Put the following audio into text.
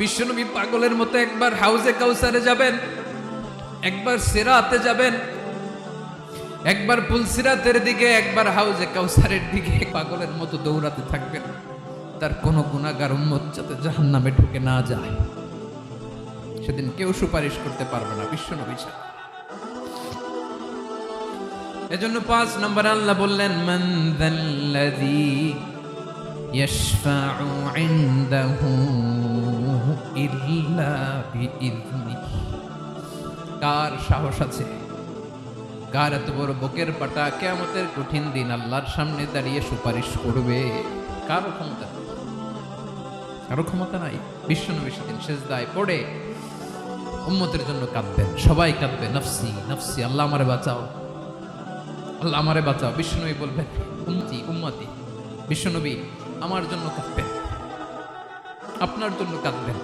বিশ্বনবী পাগলের মতো একবার হাউজে কাউসারে যাবেন, একবার সিরাতে যাবেন, একবার পুলসিরাতের দিকে, একবার হাউজে কাউসারের দিকে পাগলের মতো দৌড়াতে থাকবেন। তার কোনো গুনাহগার উম্মত যাতে জাহান্নামে ঢুকে না যায়, সেদিন কেউ সুপারিশ করতে পারবে না বিশ্বনবী ছাড়া। এজন্য 5 নম্বর আল্লাহ বললেন, মান যাল্লাযী ইয়াশফাউ ইনদাহু ইল্লা বিইযনিহি। কার সাহস আছে, কার এত বড় বুকের পাটা কিয়ামতের কঠিন দিন আল্লাহর সামনে দাঁড়িয়ে সুপারিশ করবে? কারো ক্ষমতা নেই, কারো ক্ষমতা নাই। বিশ্বনবী সেদিন সিজদায় পড়ে উম্মতের জন্য কাঁদবেন, সবাই কাঁদবে, নফসি নফসি, আল্লাহ আমারে বাঁচাও, আল্লাহ আমারে বাঁচাও। বিশ্বনবী বলবেন, উম্মতি উম্মতি। বিশ্বনবী আমার জন্য কাঁদবেন, আপনার জন্য কাঁদবেন।